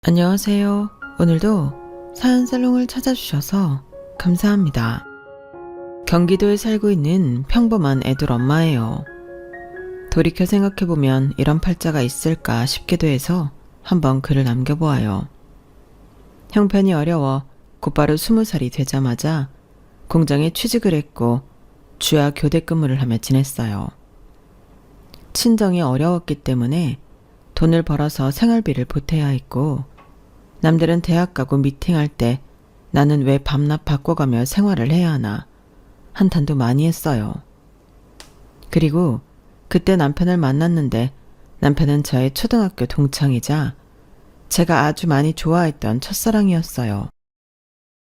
안녕하세요. 오늘도 사연살롱을 찾아주셔서 감사합니다. 경기도에 살고 있는 평범한 애들 엄마예요. 돌이켜 생각해보면 이런 팔자가 있을까 싶기도 해서 한번 글을 남겨보아요. 형편이 어려워 곧바로 20살이 되자마자 공장에 취직을 했고 주야 교대 근무를 하며 지냈어요. 친정이 어려웠기 때문에 돈을 벌어서 생활비를 보태야 했고, 남들은 대학 가고 미팅할 때 나는 왜 밤낮 바꿔가며 생활을 해야 하나 한탄도 많이 했어요. 그리고 그때 남편을 만났는데 남편은 저의 초등학교 동창이자 제가 아주 많이 좋아했던 첫사랑이었어요.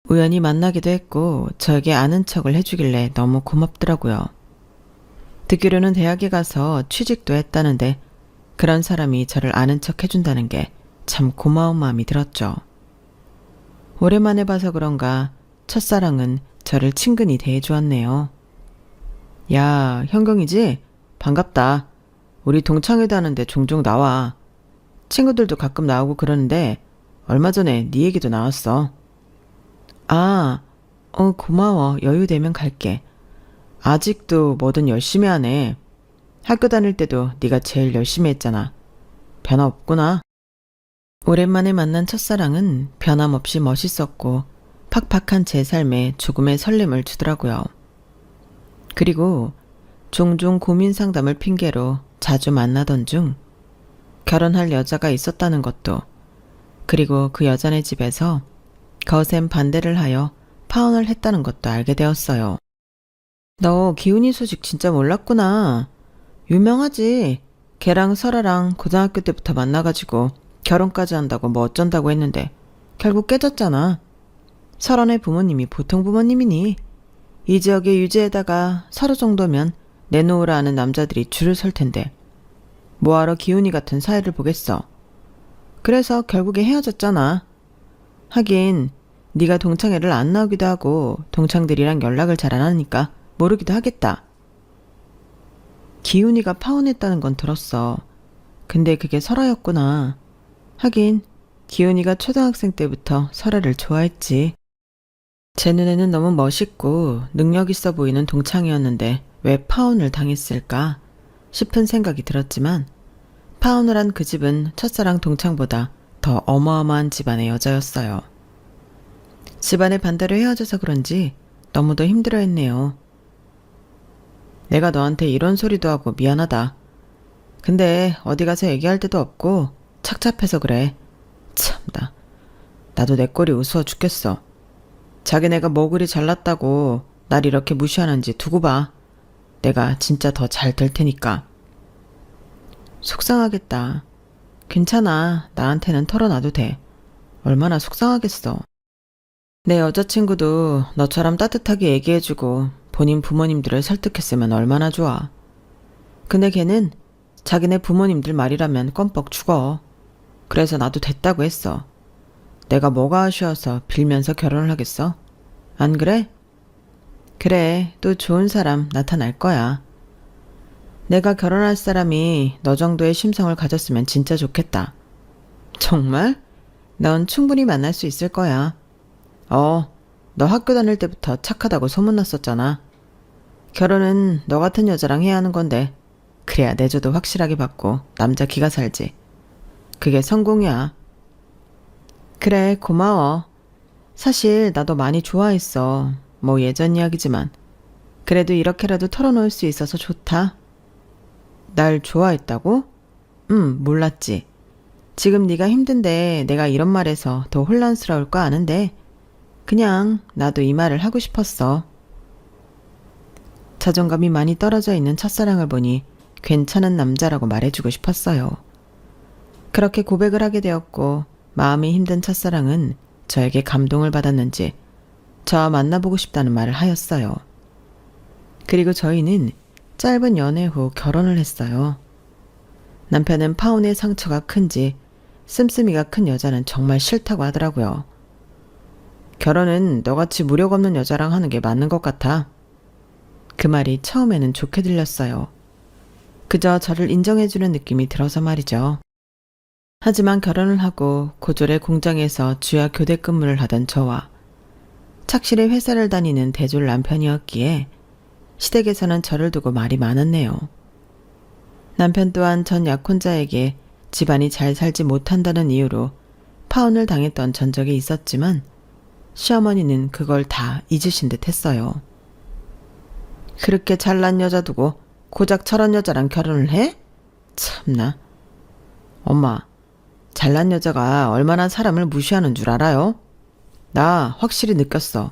우연히 만나기도 했고 저에게 아는 척을 해주길래 너무 고맙더라고요. 듣기로는 대학에 가서 취직도 했다는데 그런 사람이 저를 아는 척 해준다는 게 참 고마운 마음이 들었죠. 오랜만에 봐서 그런가 첫사랑은 저를 친근히 대해주었네요. 야, 현경이지? 반갑다. 우리 동창회도 하는데 종종 나와. 친구들도 가끔 나오고 그러는데 얼마 전에 네 얘기도 나왔어. 아, 고마워. 여유 되면 갈게. 아직도 뭐든 열심히 하네. 학교 다닐 때도 네가 제일 열심히 했잖아. 변화 없구나. 오랜만에 만난 첫사랑은 변함없이 멋있었고 팍팍한 제 삶에 조금의 설렘을 주더라고요. 그리고 종종 고민 상담을 핑계로 자주 만나던 중 결혼할 여자가 있었다는 것도, 그리고 그 여자네 집에서 거센 반대를 하여 파혼을 했다는 것도 알게 되었어요. 너 기훈이 소식 진짜 몰랐구나. 유명하지. 걔랑 설아랑 고등학교 때부터 만나가지고 결혼까지 한다고 뭐 어쩐다고 했는데 결국 깨졌잖아. 설아네 부모님이 보통 부모님이니? 이 지역의 유지에다가 설아 정도면 내놓으라 하는 남자들이 줄을 설 텐데 뭐하러 기훈이 같은 사회를 보겠어. 그래서 결국에 헤어졌잖아. 하긴 네가 동창회를 안 나오기도 하고 동창들이랑 연락을 잘 안 하니까 모르기도 하겠다. 기훈이가 파혼했다는 건 들었어. 근데 그게 설아였구나. 하긴 기훈이가 초등학생 때부터 설아를 좋아했지. 제 눈에는 너무 멋있고 능력 있어 보이는 동창이었는데 왜 파혼을 당했을까 싶은 생각이 들었지만, 파혼을 한 그 집은 첫사랑 동창보다 더 어마어마한 집안의 여자였어요. 집안의 반대로 헤어져서 그런지 너무도 힘들어했네요. 내가 너한테 이런 소리도 하고 미안하다. 근데 어디 가서 얘기할 데도 없고 착잡해서 그래. 참나. 나도 내 꼴이 우스워 죽겠어. 자기네가 뭐 그리 잘났다고 날 이렇게 무시하는지 두고 봐. 내가 진짜 더 잘 될 테니까. 속상하겠다. 괜찮아. 나한테는 털어놔도 돼. 얼마나 속상하겠어. 내 여자친구도 너처럼 따뜻하게 얘기해주고 본인 부모님들을 설득했으면 얼마나 좋아. 근데 걔는 자기네 부모님들 말이라면 껌뻑 죽어. 그래서 나도 됐다고 했어. 내가 뭐가 아쉬워서 빌면서 결혼을 하겠어? 안 그래? 그래, 또 좋은 사람 나타날 거야. 내가 결혼할 사람이 너 정도의 심성을 가졌으면 진짜 좋겠다. 정말? 넌 충분히 만날 수 있을 거야. 너 학교 다닐 때부터 착하다고 소문났었잖아. 결혼은 너 같은 여자랑 해야 하는 건데 그래야 내조도 확실하게 받고 남자 기가 살지. 그게 성공이야. 그래, 고마워. 사실 나도 많이 좋아했어. 뭐 예전 이야기지만 그래도 이렇게라도 털어놓을 수 있어서 좋다. 날 좋아했다고? 몰랐지. 지금 네가 힘든데 내가 이런 말해서 더 혼란스러울 거 아는데 그냥 나도 이 말을 하고 싶었어. 자존감이 많이 떨어져 있는 첫사랑을 보니 괜찮은 남자라고 말해주고 싶었어요. 그렇게 고백을 하게 되었고 마음이 힘든 첫사랑은 저에게 감동을 받았는지 저와 만나보고 싶다는 말을 하였어요. 그리고 저희는 짧은 연애 후 결혼을 했어요. 남편은 파혼의 상처가 큰지 씀씀이가 큰 여자는 정말 싫다고 하더라고요. 결혼은 너같이 무력 없는 여자랑 하는 게 맞는 것 같아. 그 말이 처음에는 좋게 들렸어요. 그저 저를 인정해주는 느낌이 들어서 말이죠. 하지만 결혼을 하고 고졸의 공장에서 주야 교대 근무를 하던 저와 착실히 회사를 다니는 대졸 남편이었기에 시댁에서는 저를 두고 말이 많았네요. 남편 또한 전 약혼자에게 집안이 잘 살지 못한다는 이유로 파혼을 당했던 전적이 있었지만 시어머니는 그걸 다 잊으신 듯 했어요. 그렇게 잘난 여자 두고 고작 저런 여자랑 결혼을 해? 참나. 엄마, 잘난 여자가 얼마나 사람을 무시하는 줄 알아요? 나 확실히 느꼈어.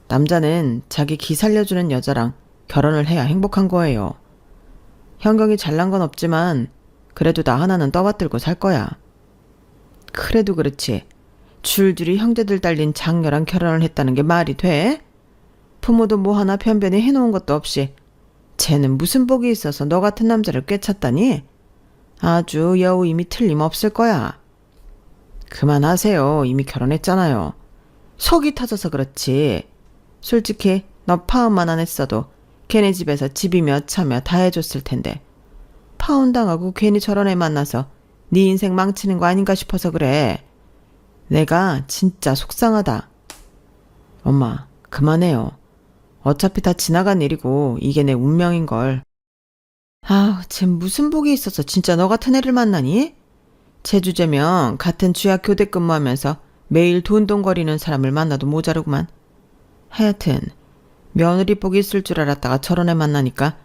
남자는 자기 기 살려주는 여자랑 결혼을 해야 행복한 거예요. 현경이 잘난 건 없지만 그래도 나 하나는 떠받들고 살 거야. 그래도 그렇지. 줄줄이 형제들 딸린 장녀랑 결혼을 했다는 게 말이 돼? 부모도 뭐 하나 변변히 해놓은 것도 없이 쟤는 무슨 복이 있어서 너 같은 남자를 꿰찼다니? 아주 여우 이미 틀림없을 거야. 그만하세요. 이미 결혼했잖아요. 속이 터져서 그렇지. 솔직히 너 파혼만 안 했어도 걔네 집에서 집이며 차며 다 해줬을 텐데 파혼 당하고 괜히 저런 애 만나서 네 인생 망치는 거 아닌가 싶어서 그래. 내가 진짜 속상하다. 엄마, 그만해요. 어차피 다 지나간 일이고 이게 내 운명인걸. 아우, 쟤 무슨 복이 있어서 진짜 너 같은 애를 만나니? 제 주제면 같은 주약 교대 근무하면서 매일 돈돈거리는 사람을 만나도 모자르구만. 하여튼 며느리 복이 있을 줄 알았다가 저런 애 만나니까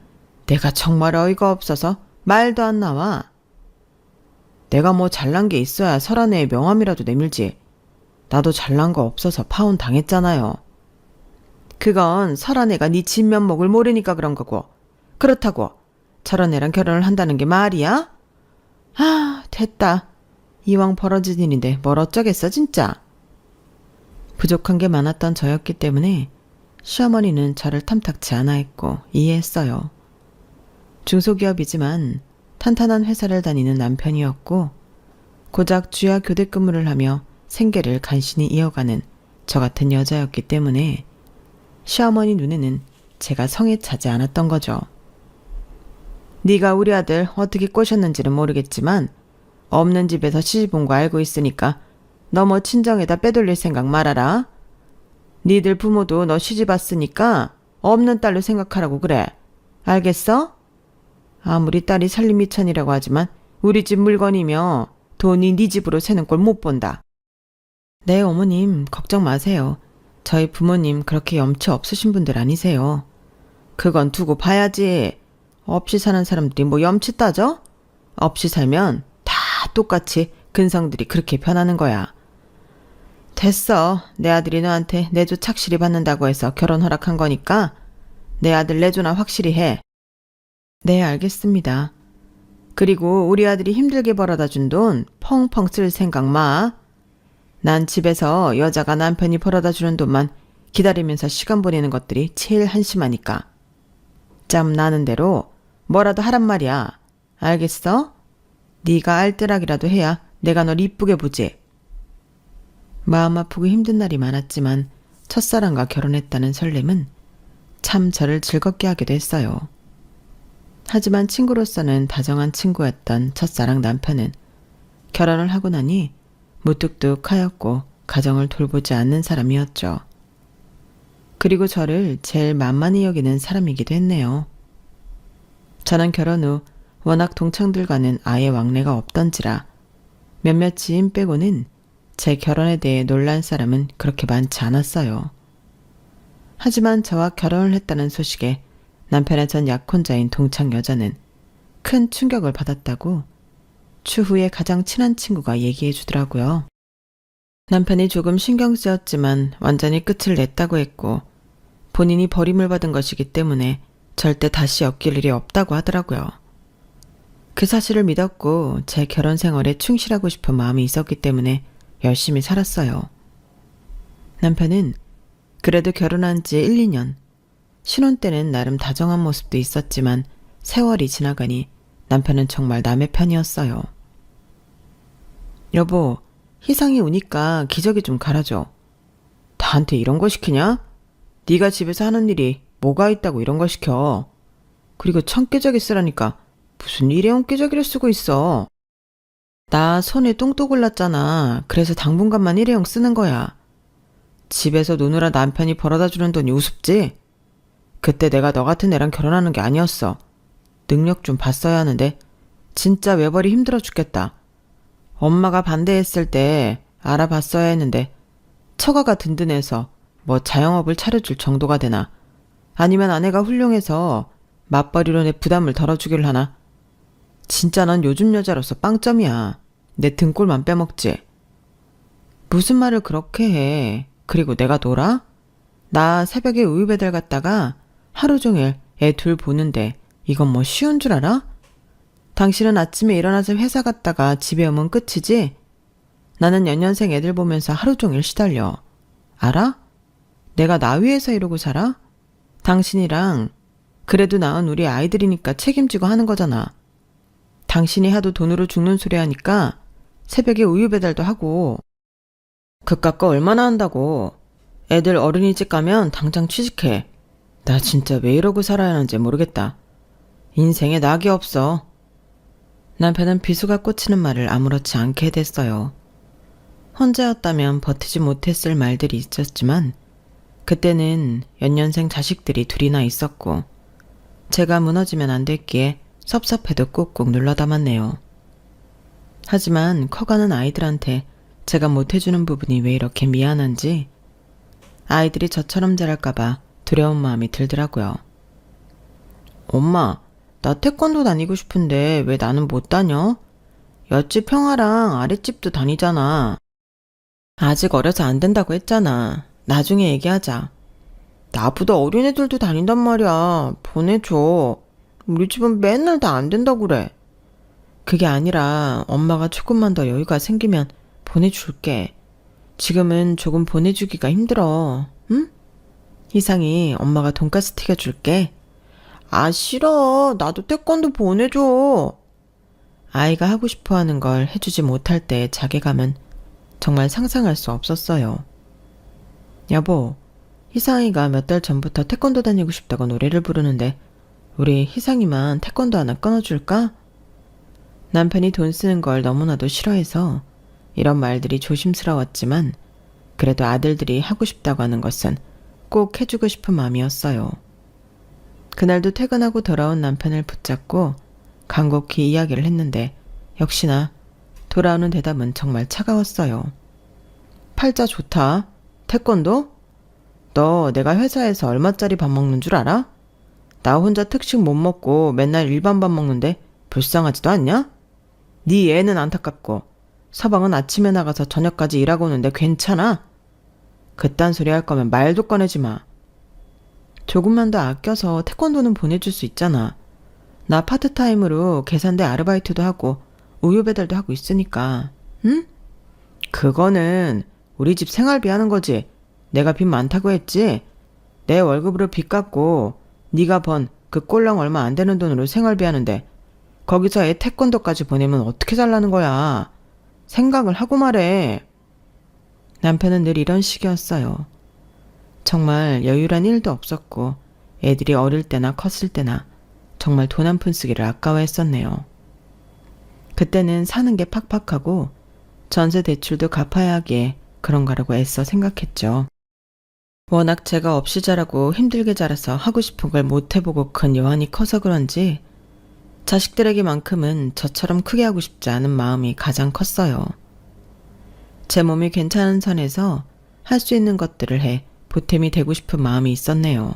내가 정말 어이가 없어서 말도 안 나와. 내가 뭐 잘난 게 있어야 설한 애의 명함이라도 내밀지. 나도 잘난 거 없어서 파혼 당했잖아요. 그건 설한 애가 네 진면목을 모르니까 그런 거고. 그렇다고 저런 애랑 결혼을 한다는 게 말이야? 아, 됐다. 이왕 벌어진 일인데 뭘 어쩌겠어 진짜. 부족한 게 많았던 저였기 때문에 시어머니는 저를 탐탁치 않아 했고 이해했어요. 중소기업이지만 탄탄한 회사를 다니는 남편이었고 고작 주야 교대 근무를 하며 생계를 간신히 이어가는 저 같은 여자였기 때문에 시어머니 눈에는 제가 성에 차지 않았던 거죠. 네가 우리 아들 어떻게 꼬셨는지는 모르겠지만 없는 집에서 시집 온 거 알고 있으니까 너 뭐 친정에다 빼돌릴 생각 말아라. 니들 부모도 너 시집 왔으니까 없는 딸로 생각하라고 그래. 알겠어? 아무리 딸이 살림미천이라고 하지만 우리 집 물건이며 돈이 네 집으로 새는 꼴 못 본다. 네, 어머님 걱정 마세요. 저희 부모님 그렇게 염치 없으신 분들 아니세요. 그건 두고 봐야지. 없이 사는 사람들이 뭐 염치 따져? 없이 살면 다 똑같이 근성들이 그렇게 변하는 거야. 됐어. 내 아들이 너한테 내조 착실히 받는다고 해서 결혼 허락한 거니까 내 아들 내조나 확실히 해. 네, 알겠습니다. 그리고 우리 아들이 힘들게 벌어다 준 돈 펑펑 쓸 생각 마. 난 집에서 여자가 남편이 벌어다 주는 돈만 기다리면서 시간 보내는 것들이 제일 한심하니까. 짬 나는 대로 뭐라도 하란 말이야. 알겠어? 네가 알뜰하기라도 해야 내가 널 이쁘게 보지. 마음 아프고 힘든 날이 많았지만 첫사랑과 결혼했다는 설렘은 참 저를 즐겁게 하기도 했어요. 하지만 친구로서는 다정한 친구였던 첫사랑 남편은 결혼을 하고 나니 무뚝뚝하였고 가정을 돌보지 않는 사람이었죠. 그리고 저를 제일 만만히 여기는 사람이기도 했네요. 저는 결혼 후 워낙 동창들과는 아예 왕래가 없던지라 몇몇 지인 빼고는 제 결혼에 대해 놀란 사람은 그렇게 많지 않았어요. 하지만 저와 결혼을 했다는 소식에 남편의 전 약혼자인 동창 여자는 큰 충격을 받았다고 추후에 가장 친한 친구가 얘기해 주더라고요. 남편이 조금 신경 쓰였지만 완전히 끝을 냈다고 했고 본인이 버림을 받은 것이기 때문에 절대 다시 엮일 일이 없다고 하더라고요. 그 사실을 믿었고 제 결혼 생활에 충실하고 싶은 마음이 있었기 때문에 열심히 살았어요. 남편은 그래도 결혼한 지 1, 2년, 신혼 때는 나름 다정한 모습도 있었지만 세월이 지나가니 남편은 정말 남의 편이었어요. 여보, 희상이 오니까 기저귀 좀 갈아줘. 나한테 이런 거 시키냐? 네가 집에서 하는 일이 뭐가 있다고 이런 걸 시켜. 그리고 청기저귀 쓰라니까 무슨 일회용 기저귀를 쓰고 있어. 나 손에 똥도 골랐잖아. 그래서 당분간만 일회용 쓰는 거야. 집에서 노느라 남편이 벌어다 주는 돈이 우습지? 그때 내가 너 같은 애랑 결혼하는 게 아니었어. 능력 좀 봤어야 하는데 진짜 외벌이 힘들어 죽겠다. 엄마가 반대했을 때 알아봤어야 했는데 처가가 든든해서 뭐 자영업을 차려줄 정도가 되나, 아니면 아내가 훌륭해서 맞벌이로 내 부담을 덜어주길 하나. 진짜 넌 요즘 여자로서 빵점이야. 내 등골만 빼먹지. 무슨 말을 그렇게 해. 그리고 내가 놀아? 나 새벽에 우유 배달 갔다가 하루 종일 애 둘 보는데 이건 뭐 쉬운 줄 알아? 당신은 아침에 일어나서 회사 갔다가 집에 오면 끝이지? 나는 연년생 애들 보면서 하루 종일 시달려. 알아? 내가 나 위해서 이러고 살아? 당신이랑 그래도 낳은 우리 아이들이니까 책임지고 하는 거잖아. 당신이 하도 돈으로 죽는 소리 하니까 새벽에 우유 배달도 하고. 그깟 거 얼마나 한다고. 애들 어린이집 가면 당장 취직해. 나 진짜 왜 이러고 살아야 하는지 모르겠다. 인생에 낙이 없어. 남편은 비수가 꽂히는 말을 아무렇지 않게 됐어요. 혼자였다면 버티지 못했을 말들이 있었지만 그때는 연년생 자식들이 둘이나 있었고 제가 무너지면 안 됐기에 섭섭해도 꾹꾹 눌러 담았네요. 하지만 커가는 아이들한테 제가 못해주는 부분이 왜 이렇게 미안한지 아이들이 저처럼 자랄까봐 두려운 마음이 들더라고요. 엄마, 나 태권도 다니고 싶은데 왜 나는 못 다녀? 옆집 형아랑 아랫집도 다니잖아. 아직 어려서 안 된다고 했잖아. 나중에 얘기하자. 나보다 어린 애들도 다닌단 말이야. 보내줘. 우리 집은 맨날 다 안 된다고 그래. 그게 아니라 엄마가 조금만 더 여유가 생기면 보내줄게. 지금은 조금 보내주기가 힘들어. 응? 희상이 엄마가 돈가스 튀겨줄게. 아, 싫어. 나도 태권도 보내줘. 아이가 하고 싶어하는 걸 해주지 못할 때의 자괴감은 정말 상상할 수 없었어요. 여보, 희상이가 몇 달 전부터 태권도 다니고 싶다고 노래를 부르는데 우리 희상이만 태권도 하나 끊어줄까? 남편이 돈 쓰는 걸 너무나도 싫어해서 이런 말들이 조심스러웠지만 그래도 아들들이 하고 싶다고 하는 것은 꼭 해주고 싶은 마음이었어요. 그날도 퇴근하고 돌아온 남편을 붙잡고 간곡히 이야기를 했는데 역시나 돌아오는 대답은 정말 차가웠어요. 팔자 좋다. 태권도? 너 내가 회사에서 얼마짜리 밥 먹는 줄 알아? 나 혼자 특식 못 먹고 맨날 일반 밥 먹는데 불쌍하지도 않냐? 네 애는 안타깝고 서방은 아침에 나가서 저녁까지 일하고 오는데 괜찮아? 그딴 소리 할 거면 말도 꺼내지 마. 조금만 더 아껴서 태권도는 보내줄 수 있잖아. 나 파트타임으로 계산대 아르바이트도 하고 우유 배달도 하고 있으니까. 응? 그거는 우리 집 생활비 하는 거지. 내가 빚 많다고 했지? 내 월급으로 빚 갚고 네가 번 그 꼴랑 얼마 안 되는 돈으로 생활비 하는데 거기서 애 태권도까지 보내면 어떻게 살라는 거야. 생각을 하고 말해. 남편은 늘 이런 식이었어요. 정말 여유란 일도 없었고 애들이 어릴 때나 컸을 때나 정말 돈 한 푼 쓰기를 아까워했었네요. 그때는 사는 게 팍팍하고 전세 대출도 갚아야 하기에 그런가라고 애써 생각했죠. 워낙 제가 없이 자라고 힘들게 자라서 하고 싶은 걸 못해보고 큰 여한이 커서 그런지 자식들에게만큼은 저처럼 크게 하고 싶지 않은 마음이 가장 컸어요. 제 몸이 괜찮은 선에서 할 수 있는 것들을 해 보탬이 되고 싶은 마음이 있었네요.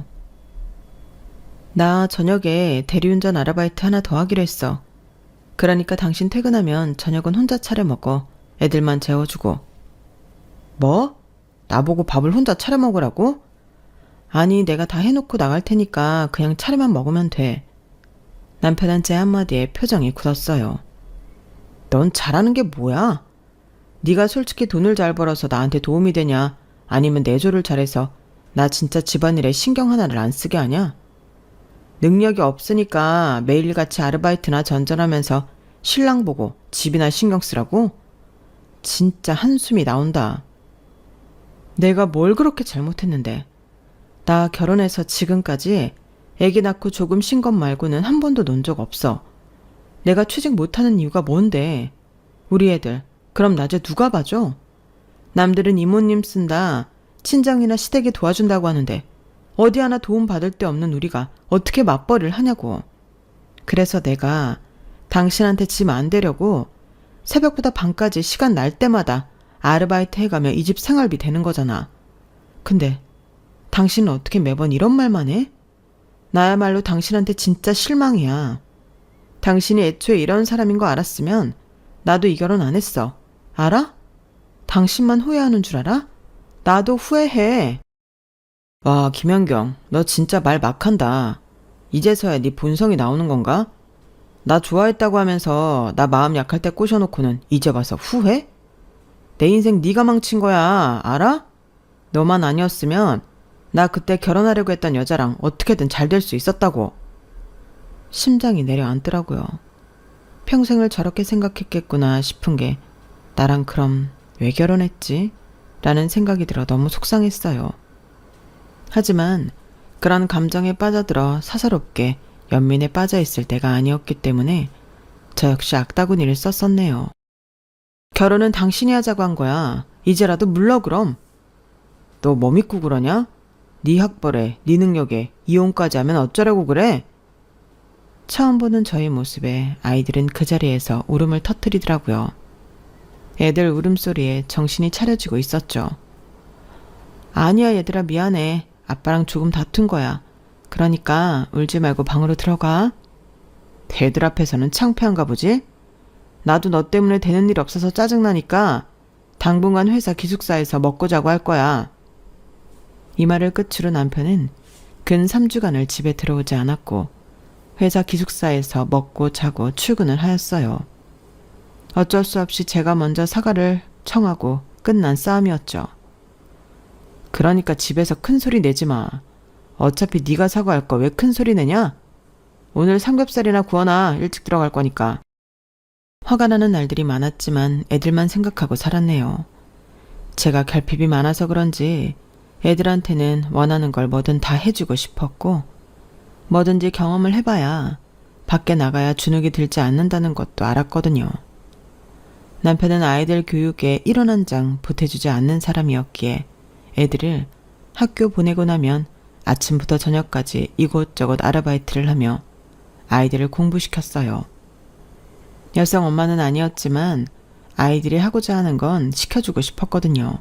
나 저녁에 대리운전 아르바이트 하나 더 하기로 했어. 그러니까 당신 퇴근하면 저녁은 혼자 차려 먹어. 애들만 재워주고. 뭐? 나보고 밥을 혼자 차려 먹으라고? 아니, 내가 다 해놓고 나갈 테니까 그냥 차려만 먹으면 돼. 남편은 제 한마디에 표정이 굳었어요. 넌 잘하는 게 뭐야? 네가 솔직히 돈을 잘 벌어서 나한테 도움이 되냐? 아니면 내조를 잘해서 나 진짜 집안일에 신경 하나를 안 쓰게 하냐? 능력이 없으니까 매일같이 아르바이트나 전전하면서 신랑 보고 집이나 신경 쓰라고? 진짜 한숨이 나온다. 내가 뭘 그렇게 잘못했는데. 나 결혼해서 지금까지 애기 낳고 조금 쉰 것 말고는 한 번도 논 적 없어. 내가 취직 못하는 이유가 뭔데? 우리 애들 그럼 낮에 누가 봐줘? 남들은 이모님 쓴다, 친정이나 시댁이 도와준다고 하는데 어디 하나 도움 받을 데 없는 우리가 어떻게 맞벌이를 하냐고. 그래서 내가 당신한테 짐 안 대려고 새벽보다 밤까지 시간 날 때마다 아르바이트 해가며 이 집 생활비 되는 거잖아. 근데 당신은 어떻게 매번 이런 말만 해? 나야말로 당신한테 진짜 실망이야. 당신이 애초에 이런 사람인 거 알았으면 나도 이 결혼 안 했어. 알아? 당신만 후회하는 줄 알아? 나도 후회해. 와, 김연경, 너 진짜 말 막한다. 이제서야 네 본성이 나오는 건가? 나 좋아했다고 하면서 나 마음 약할 때 꼬셔놓고는 이제 와서 후회? 내 인생 네가 망친 거야, 알아? 너만 아니었으면 나 그때 결혼하려고 했던 여자랑 어떻게든 잘 될 수 있었다고. 심장이 내려앉더라고요. 평생을 저렇게 생각했겠구나 싶은 게 나랑 그럼 왜 결혼했지? 라는 생각이 들어 너무 속상했어요. 하지만 그런 감정에 빠져들어 사사롭게 연민에 빠져있을 때가 아니었기 때문에 저 역시 악다구니를 썼었네요. 결혼은 당신이 하자고 한 거야. 이제라도 물러 그럼. 너 뭐 믿고 그러냐? 네 학벌에, 네 능력에 이혼까지 하면 어쩌려고 그래? 처음 보는 저의 모습에 아이들은 그 자리에서 울음을 터뜨리더라고요. 애들 울음소리에 정신이 차려지고 있었죠. 아니야 얘들아, 미안해. 아빠랑 조금 다툰 거야. 그러니까 울지 말고 방으로 들어가. 애들 앞에서는 창피한가 보지? 나도 너 때문에 되는 일 없어서 짜증나니까 당분간 회사 기숙사에서 먹고 자고 할 거야. 이 말을 끝으로 남편은 근 3주간을 집에 들어오지 않았고 회사 기숙사에서 먹고 자고 출근을 하였어요. 어쩔 수 없이 제가 먼저 사과를 청하고 끝난 싸움이었죠. 그러니까 집에서 큰 소리 내지 마. 어차피 네가 사과할 거 왜 큰 소리 내냐? 오늘 삼겹살이나 구워놔. 일찍 들어갈 거니까. 화가 나는 날들이 많았지만 애들만 생각하고 살았네요. 제가 결핍이 많아서 그런지 애들한테는 원하는 걸 뭐든 다 해주고 싶었고 뭐든지 경험을 해봐야 밖에 나가야 주눅이 들지 않는다는 것도 알았거든요. 남편은 아이들 교육에 1원 한 장 보태주지 않는 사람이었기에 애들을 학교 보내고 나면 아침부터 저녁까지 이곳저곳 아르바이트를 하며 아이들을 공부시켰어요. 여성 엄마는 아니었지만 아이들이 하고자 하는 건 시켜주고 싶었거든요.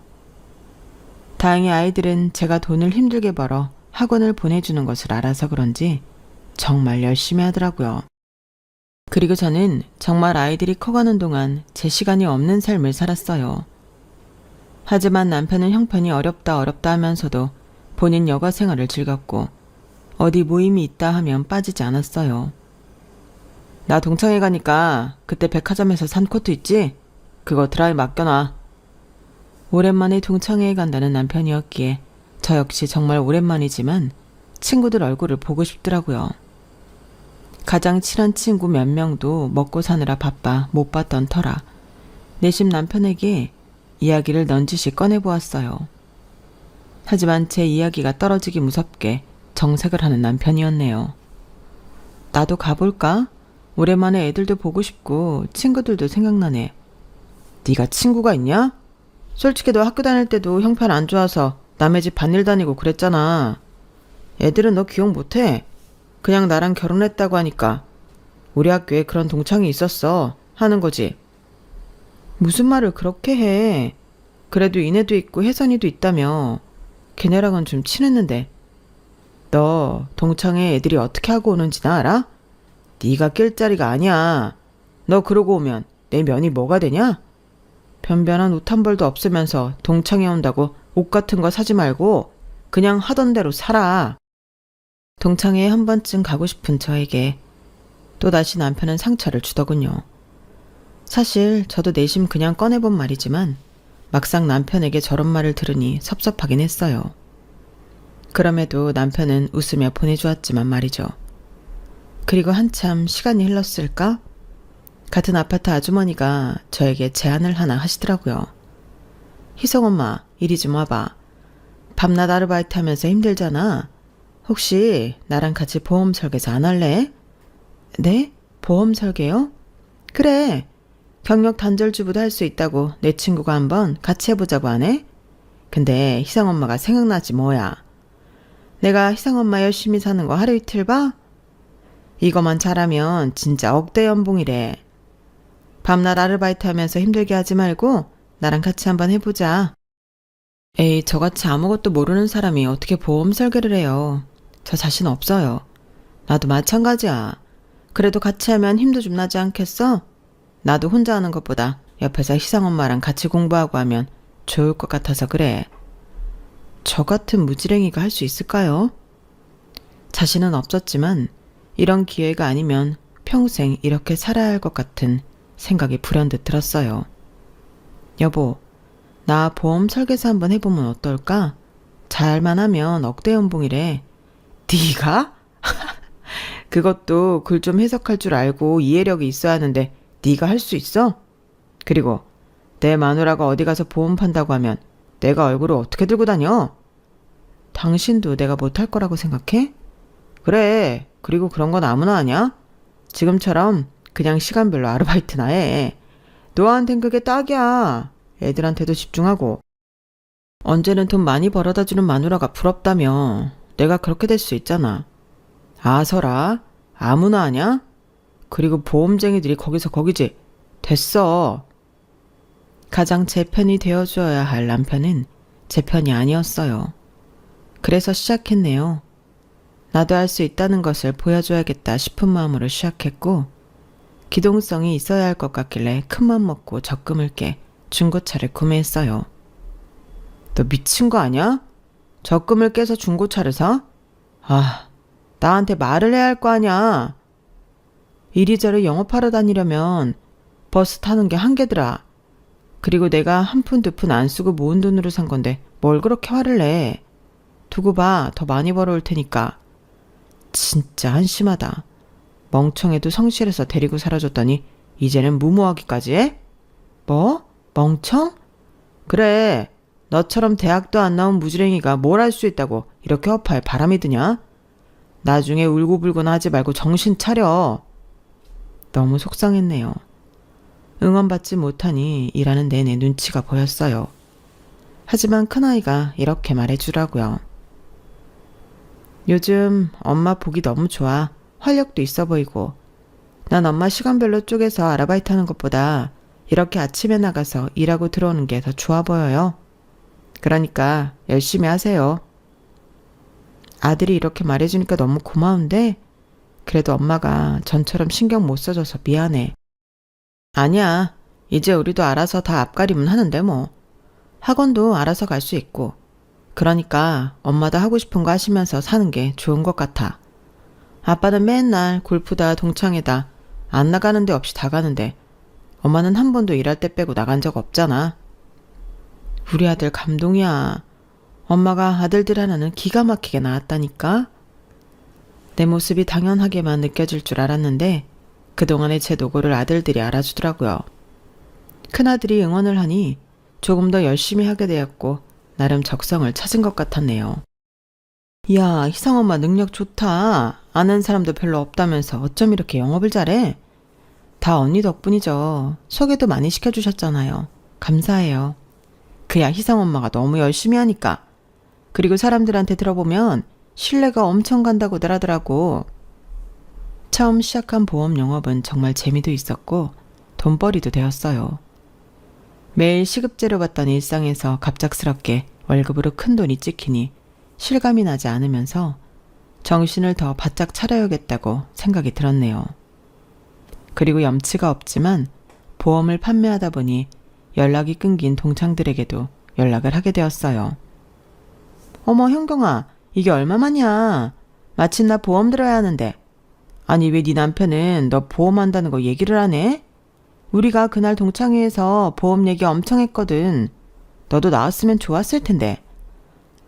다행히 아이들은 제가 돈을 힘들게 벌어 학원을 보내주는 것을 알아서 그런지 정말 열심히 하더라고요. 그리고 저는 정말 아이들이 커가는 동안 제 시간이 없는 삶을 살았어요. 하지만 남편은 형편이 어렵다 하면서도 본인 여가 생활을 즐겼고 어디 모임이 있다 하면 빠지지 않았어요. 나 동창회 가니까 그때 백화점에서 산 코트 있지? 그거 드라이 맡겨놔. 오랜만에 동창회에 간다는 남편이었기에 저 역시 정말 오랜만이지만 친구들 얼굴을 보고 싶더라고요. 가장 친한 친구 몇 명도 먹고 사느라 바빠 못 봤던 터라 내심 남편에게 이야기를 넌지시 꺼내보았어요. 하지만 제 이야기가 떨어지기 무섭게 정색을 하는 남편이었네요. 나도 가볼까? 오랜만에 애들도 보고 싶고 친구들도 생각나네. 네가 친구가 있냐? 솔직히 너 학교 다닐 때도 형편 안 좋아서 남의 집 반일 다니고 그랬잖아. 애들은 너 기억 못해. 그냥 나랑 결혼했다고 하니까 우리 학교에 그런 동창이 있었어 하는 거지. 무슨 말을 그렇게 해. 그래도 이내도 있고 혜선이도 있다며. 걔네랑은 좀 친했는데. 너 동창회 애들이 어떻게 하고 오는지 나 알아? 네가 낄 자리가 아니야. 너 그러고 오면 내 면이 뭐가 되냐? 변변한 옷 한 벌도 없으면서 동창회 온다고 옷 같은 거 사지 말고 그냥 하던 대로 살아. 동창회에 한 번쯤 가고 싶은 저에게 또다시 남편은 상처를 주더군요. 사실 저도 내심 그냥 꺼내본 말이지만 막상 남편에게 저런 말을 들으니 섭섭하긴 했어요. 그럼에도 남편은 웃으며 보내주었지만 말이죠. 그리고 한참 시간이 흘렀을까? 같은 아파트 아주머니가 저에게 제안을 하나 하시더라고요. 희성 엄마, 이리 좀 와봐. 밤낮 아르바이트 하면서 힘들잖아. 혹시 나랑 같이 보험 설계사 안 할래? 네? 보험 설계요? 그래. 경력 단절주부도 할 수 있다고 내 친구가 한번 같이 해보자고 하네? 근데 희성엄마가 생각나지 뭐야. 내가 희성엄마 열심히 사는 거 하루 이틀 봐? 이거만 잘하면 진짜 억대 연봉이래. 밤낮 아르바이트 하면서 힘들게 하지 말고 나랑 같이 한번 해보자. 에이, 저같이 아무것도 모르는 사람이 어떻게 보험 설계를 해요. 저 자신 없어요. 나도 마찬가지야. 그래도 같이 하면 힘도 좀 나지 않겠어? 나도 혼자 하는 것보다 옆에서 희성엄마랑 같이 공부하고 하면 좋을 것 같아서 그래. 저 같은 무지랭이가 할 수 있을까요? 자신은 없었지만 이런 기회가 아니면 평생 이렇게 살아야 할 것 같은 생각이 불현듯 들었어요. 여보, 나 보험 설계사 한번 해보면 어떨까? 잘만 하면 억대 연봉이래. 네가? 그것도 글 좀 해석할 줄 알고 이해력이 있어야 하는데 네가 할 수 있어? 그리고 내 마누라가 어디 가서 보험 판다고 하면 내가 얼굴을 어떻게 들고 다녀? 당신도 내가 못할 거라고 생각해? 그래. 그리고 그런 건 아무나 하냐? 지금처럼 그냥 시간별로 아르바이트나 해. 너한텐 그게 딱이야. 애들한테도 집중하고. 언제는 돈 많이 벌어다 주는 마누라가 부럽다며. 내가 그렇게 될 수 있잖아. 아서라. 아무나 하냐? 그리고 보험쟁이들이 거기서 거기지. 됐어. 가장 제 편이 되어주어야 할 남편은 제 편이 아니었어요. 그래서 시작했네요. 나도 할 수 있다는 것을 보여줘야겠다 싶은 마음으로 시작했고, 기동성이 있어야 할 것 같길래 큰맘 먹고 적금을 깨 중고차를 구매했어요. 너 미친 거 아니야? 적금을 깨서 중고차를 사? 아, 나한테 말을 해야 할 거 아니야. 이리저리 영업하러 다니려면 버스 타는 게 한계더라. 그리고 내가 한 푼 두 푼 안 쓰고 모은 돈으로 산 건데 뭘 그렇게 화를 내. 두고 봐. 더 많이 벌어올 테니까. 진짜 한심하다. 멍청해도 성실해서 데리고 살아줬더니 이제는 무모하기까지 해? 뭐? 멍청? 그래. 너처럼 대학도 안 나온 무지랭이가 뭘 할 수 있다고 이렇게 허파에 바람이 드냐? 나중에 울고불고나 하지 말고 정신 차려. 너무 속상했네요. 응원받지 못하니 일하는 내내 눈치가 보였어요. 하지만 큰아이가 이렇게 말해주라고요. 요즘 엄마 보기 너무 좋아. 활력도 있어 보이고. 난 엄마 시간별로 쪼개서 아르바이트 하는 것보다 이렇게 아침에 나가서 일하고 들어오는 게 더 좋아 보여요. 그러니까 열심히 하세요. 아들이 이렇게 말해주니까 너무 고마운데 그래도 엄마가 전처럼 신경 못 써줘서 미안해. 아니야. 이제 우리도 알아서 다 앞가림은 하는데 뭐. 학원도 알아서 갈 수 있고. 그러니까 엄마도 하고 싶은 거 하시면서 사는 게 좋은 것 같아. 아빠는 맨날 골프다 동창회다 안 나가는 데 없이 다 가는데 엄마는 한 번도 일할 때 빼고 나간 적 없잖아. 우리 아들 감동이야. 엄마가 아들들 하나는 기가 막히게 낳았다니까. 내 모습이 당연하게만 느껴질 줄 알았는데 그동안의 제 노고를 아들들이 알아주더라고요. 큰아들이 응원을 하니 조금 더 열심히 하게 되었고 나름 적성을 찾은 것 같았네요. 이야, 희성엄마 능력 좋다. 아는 사람도 별로 없다면서 어쩜 이렇게 영업을 잘해? 다 언니 덕분이죠. 소개도 많이 시켜주셨잖아요. 감사해요. 그야 희성엄마가 너무 열심히 하니까. 그리고 사람들한테 들어보면 신뢰가 엄청 간다고들 하더라고. 처음 시작한 보험 영업은 정말 재미도 있었고 돈벌이도 되었어요. 매일 시급제로 받던 일상에서 갑작스럽게 월급으로 큰 돈이 찍히니 실감이 나지 않으면서 정신을 더 바짝 차려야겠다고 생각이 들었네요. 그리고 염치가 없지만 보험을 판매하다 보니 연락이 끊긴 동창들에게도 연락을 하게 되었어요. 어머 현경아, 이게 얼마만이야? 마침 나 보험 들어야 하는데. 아니 왜 네 남편은 너 보험한다는 거 얘기를 안 해? 우리가 그날 동창회에서 보험 얘기 엄청 했거든. 너도 나왔으면 좋았을 텐데.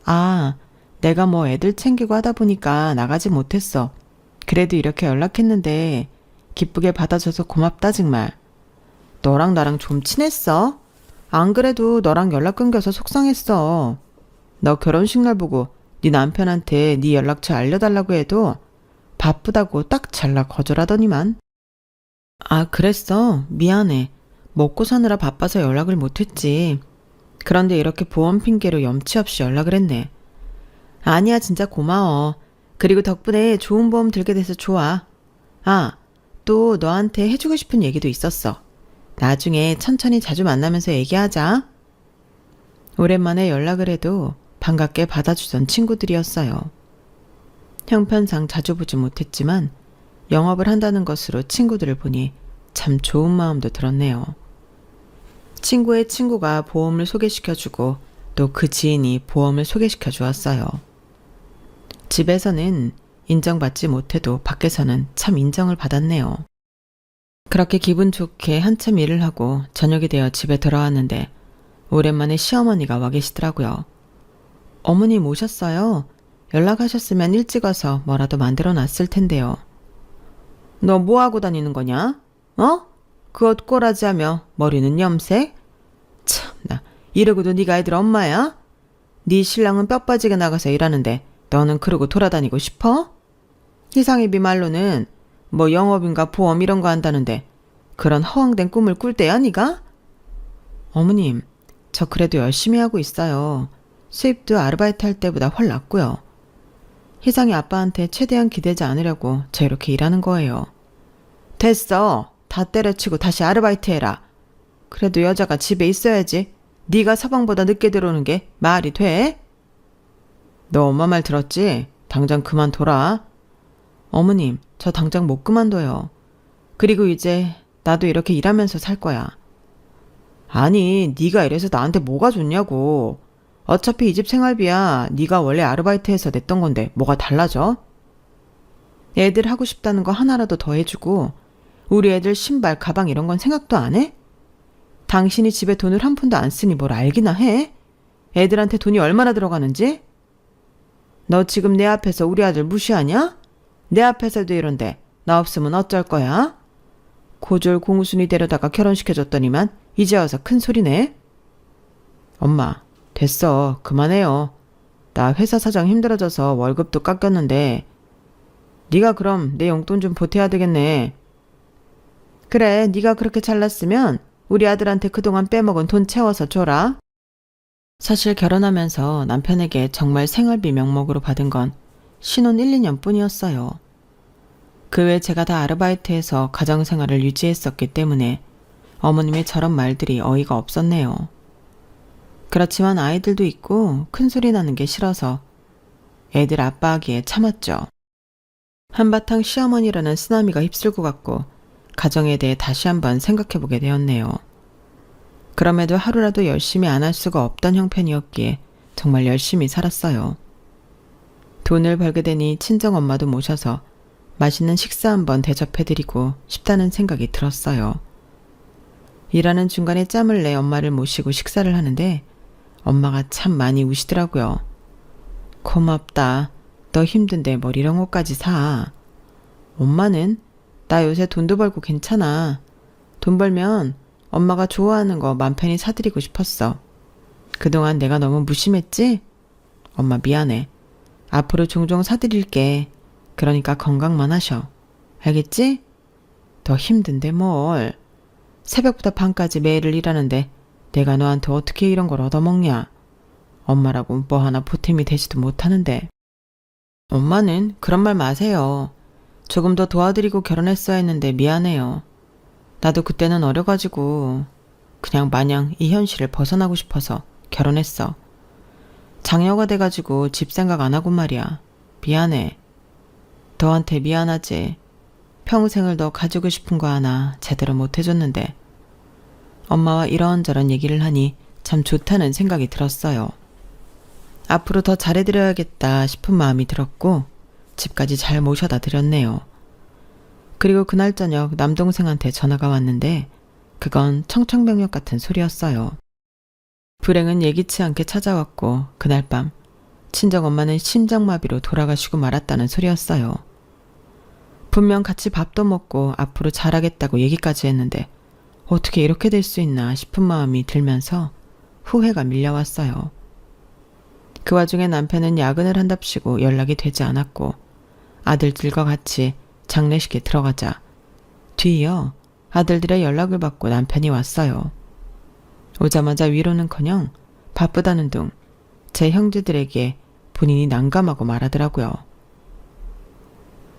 아, 내가 뭐 애들 챙기고 하다 보니까 나가지 못했어. 그래도 이렇게 연락했는데 기쁘게 받아줘서 고맙다 정말. 너랑 나랑 좀 친했어? 안 그래도 너랑 연락 끊겨서 속상했어. 너 결혼식 날 보고 네 남편한테 네 연락처 알려달라고 해도 바쁘다고 딱 잘라 거절하더니만. 아, 그랬어? 미안해. 먹고 사느라 바빠서 연락을 못했지. 그런데 이렇게 보험 핑계로 염치 없이 연락을 했네. 아니야, 진짜 고마워. 그리고 덕분에 좋은 보험 들게 돼서 좋아. 아, 또 너한테 해주고 싶은 얘기도 있었어. 나중에 천천히 자주 만나면서 얘기하자. 오랜만에 연락을 해도 반갑게 받아주던 친구들이었어요. 형편상 자주 보지 못했지만 영업을 한다는 것으로 친구들을 보니 참 좋은 마음도 들었네요. 친구의 친구가 보험을 소개시켜주고 또 그 지인이 보험을 소개시켜 주었어요. 집에서는 인정받지 못해도 밖에서는 참 인정을 받았네요. 그렇게 기분 좋게 한참 일을 하고 저녁이 되어 집에 들어왔는데 오랜만에 시어머니가 와 계시더라고요. 어머님 오셨어요? 연락하셨으면 일찍 와서 뭐라도 만들어 놨을 텐데요. 너 뭐하고 다니는 거냐? 어? 그 옷꼬라지하며 머리는 염색? 참나, 이러고도 네가 애들 엄마야? 네 신랑은 뼈 빠지게 나가서 일하는데 너는 그러고 돌아다니고 싶어? 희상이비 말로는 뭐 영업인가 보험 이런 거 한다는데 그런 허황된 꿈을 꿀 때야 네가? 어머님, 저 그래도 열심히 하고 있어요. 수입도 아르바이트 할 때보다 훨 낫고요. 희상이 아빠한테 최대한 기대지 않으려고 저 이렇게 일하는 거예요. 됐어. 다 때려치고 다시 아르바이트 해라. 그래도 여자가 집에 있어야지. 네가 서방보다 늦게 들어오는 게 말이 돼? 너 엄마 말 들었지? 당장 그만둬라. 어머님, 저 당장 못 그만둬요. 그리고 이제 나도 이렇게 일하면서 살 거야. 아니, 네가 이래서 나한테 뭐가 좋냐고. 어차피 이 집 생활비야 네가 원래 아르바이트해서 냈던 건데 뭐가 달라져? 애들 하고 싶다는 거 하나라도 더 해주고 우리 애들 신발, 가방 이런 건 생각도 안 해? 당신이 집에 돈을 한 푼도 안 쓰니 뭘 알기나 해? 애들한테 돈이 얼마나 들어가는지? 너 지금 내 앞에서 우리 아들 무시하냐? 내 앞에서도 이런데 나 없으면 어쩔 거야? 고졸 공순이 데려다가 결혼시켜줬더니만 이제 와서 큰 소리네? 엄마, 됐어. 그만해요. 나 회사 사정 힘들어져서 월급도 깎였는데 네가 그럼 내 용돈 좀 보태야 되겠네. 그래, 네가 그렇게 잘났으면 우리 아들한테 그동안 빼먹은 돈 채워서 줘라. 사실 결혼하면서 남편에게 정말 생활비 명목으로 받은 건 신혼 1, 2년 뿐이었어요. 그 외 제가 다 아르바이트해서 가정생활을 유지했었기 때문에 어머님의 저런 말들이 어이가 없었네요. 그렇지만 아이들도 있고 큰소리 나는 게 싫어서 애들 아빠하기에 참았죠. 한바탕 시어머니라는 쓰나미가 휩쓸고 갔고 가정에 대해 다시 한번 생각해보게 되었네요. 그럼에도 하루라도 열심히 안 할 수가 없던 형편이었기에 정말 열심히 살았어요. 돈을 벌게 되니 친정엄마도 모셔서 맛있는 식사 한번 대접해드리고 싶다는 생각이 들었어요. 일하는 중간에 짬을 내 엄마를 모시고 식사를 하는데 엄마가 참 많이 우시더라고요. 고맙다. 너 힘든데 뭘 이런 것까지 사. 엄마는 나 요새 돈도 벌고 괜찮아. 돈 벌면 엄마가 좋아하는 거 맘 편히 사드리고 싶었어. 그동안 내가 너무 무심했지? 엄마 미안해. 앞으로 종종 사드릴게. 그러니까 건강만 하셔. 알겠지? 너 힘든데 뭘. 새벽부터 밤까지 매일 일하는데 내가 너한테 어떻게 이런 걸 얻어먹냐. 엄마라고 뭐 하나 보탬이 되지도 못하는데. 엄마는 그런 말 마세요. 조금 더 도와드리고 결혼했어야 했는데 미안해요. 나도 그때는 어려가지고 그냥 마냥 이 현실을 벗어나고 싶어서 결혼했어. 장녀가 돼가지고 집 생각 안 하고 말이야. 미안해. 너한테 미안하지. 평생을 너 가지고 싶은 거 하나 제대로 못 해줬는데. 엄마와 이런저런 얘기를 하니 참 좋다는 생각이 들었어요. 앞으로 더 잘해드려야겠다 싶은 마음이 들었고 집까지 잘 모셔다 드렸네요. 그리고 그날 저녁 남동생한테 전화가 왔는데 그건 청천벽력 같은 소리였어요. 불행은 예기치 않게 찾아왔고 그날 밤 친정엄마는 심장마비로 돌아가시고 말았다는 소리였어요. 분명 같이 밥도 먹고 앞으로 잘하겠다고 얘기까지 했는데 어떻게 이렇게 될 수 있나 싶은 마음이 들면서 후회가 밀려왔어요. 그 와중에 남편은 야근을 한답시고 연락이 되지 않았고 아들들과 같이 장례식에 들어가자 뒤이어 아들들의 연락을 받고 남편이 왔어요. 오자마자 위로는커녕 바쁘다는 둥 제 형제들에게 본인이 난감하고 말하더라고요.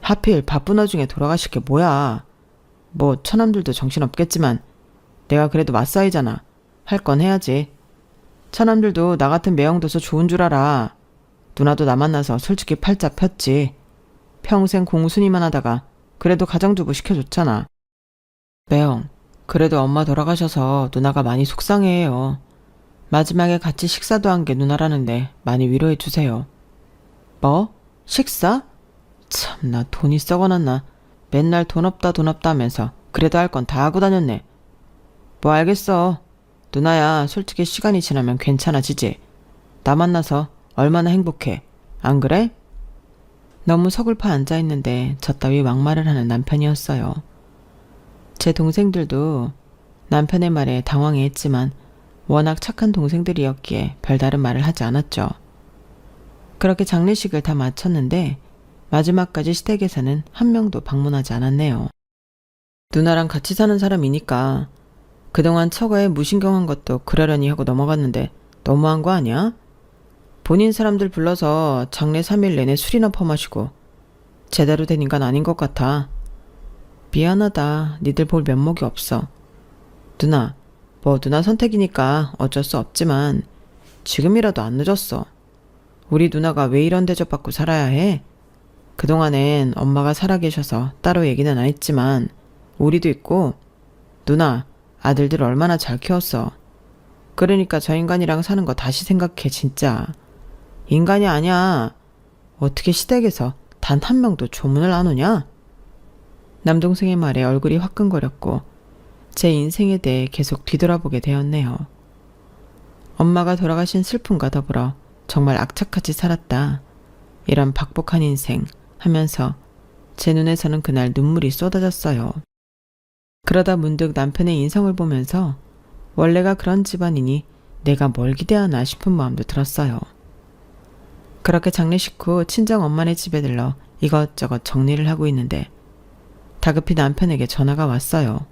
하필 바쁜 와중에 돌아가실 게 뭐야. 뭐 처남들도 정신없겠지만 내가 그래도 맞사이잖아. 할 건 해야지. 처남들도 나 같은 매형 둬서 좋은 줄 알아. 누나도 나 만나서 솔직히 팔자 폈지. 평생 공순이만 하다가 그래도 가정주부 시켜줬잖아. 매형, 그래도 엄마 돌아가셔서 누나가 많이 속상해해요. 마지막에 같이 식사도 한 게 누나라는데 많이 위로해 주세요. 뭐? 식사? 참나 돈이 썩어났나. 맨날 돈 없다 하면서 그래도 할 건 다 하고 다녔네. 뭐 알겠어. 누나야, 솔직히 시간이 지나면 괜찮아지지. 나 만나서 얼마나 행복해. 안 그래? 너무 서글퍼 앉아있는데 저 따위 막말을 하는 남편이었어요. 제 동생들도 남편의 말에 당황해했지만 워낙 착한 동생들이었기에 별다른 말을 하지 않았죠. 그렇게 장례식을 다 마쳤는데 마지막까지 시댁에서는 한 명도 방문하지 않았네요. 누나랑 같이 사는 사람이니까 그동안 처가에 무신경한 것도 그러려니 하고 넘어갔는데 너무한 거 아니야? 본인 사람들 불러서 장례 3일 내내 술이나 퍼마시고 제대로 된 인간 아닌 것 같아. 미안하다. 니들 볼 면목이 없어. 누나, 뭐 누나 선택이니까 어쩔 수 없지만 지금이라도 안 늦었어. 우리 누나가 왜 이런 대접받고 살아야 해? 그동안엔 엄마가 살아계셔서 따로 얘기는 안 했지만 우리도 있고 누나, 아들들 얼마나 잘 키웠어. 그러니까 저 인간이랑 사는 거 다시 생각해 진짜. 인간이 아니야. 어떻게 시댁에서 단 한 명도 조문을 안 오냐? 남동생의 말에 얼굴이 화끈거렸고 제 인생에 대해 계속 뒤돌아보게 되었네요. 엄마가 돌아가신 슬픔과 더불어 정말 악착같이 살았다. 이런 박복한 인생 하면서 제 눈에서는 그날 눈물이 쏟아졌어요. 그러다 문득 남편의 인성을 보면서 원래가 그런 집안이니 내가 뭘 기대하나 싶은 마음도 들었어요. 그렇게 장례식 후 친정 엄마네 집에 들러 이것저것 정리를 하고 있는데 다급히 남편에게 전화가 왔어요.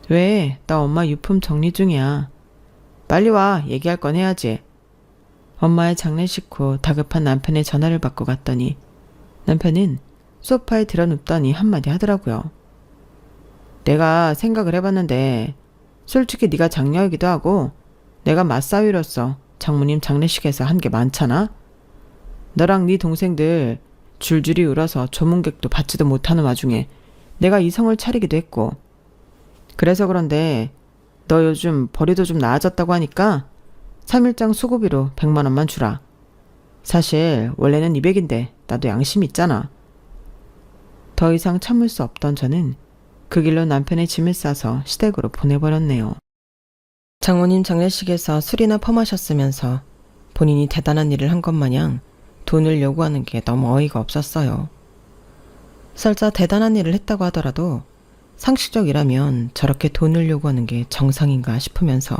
왜? 나 엄마 유품 정리 중이야. 빨리 와. 얘기할 건 해야지. 엄마의 장례식 후 다급한 남편의 전화를 받고 갔더니 남편은 소파에 드러눕더니 한마디 하더라고요. 내가 생각을 해봤는데 솔직히 네가 장녀이기도 하고 내가 맞사위로서 장모님 장례식에서 한 게 많잖아. 너랑 네 동생들 줄줄이 울어서 조문객도 받지도 못하는 와중에 내가 이성을 차리기도 했고 그래서 그런데 너 요즘 벌이도 좀 나아졌다고 하니까 3일장 수고비로 100만 원만 주라. 사실 원래는 200인데 나도 양심이 있잖아. 더 이상 참을 수 없던 저는 그 길로 남편의 짐을 싸서 시댁으로 보내버렸네요. 장모님 장례식에서 술이나 퍼마셨으면서 본인이 대단한 일을 한 것 마냥 돈을 요구하는 게 너무 어이가 없었어요. 설사 대단한 일을 했다고 하더라도 상식적이라면 저렇게 돈을 요구하는 게 정상인가 싶으면서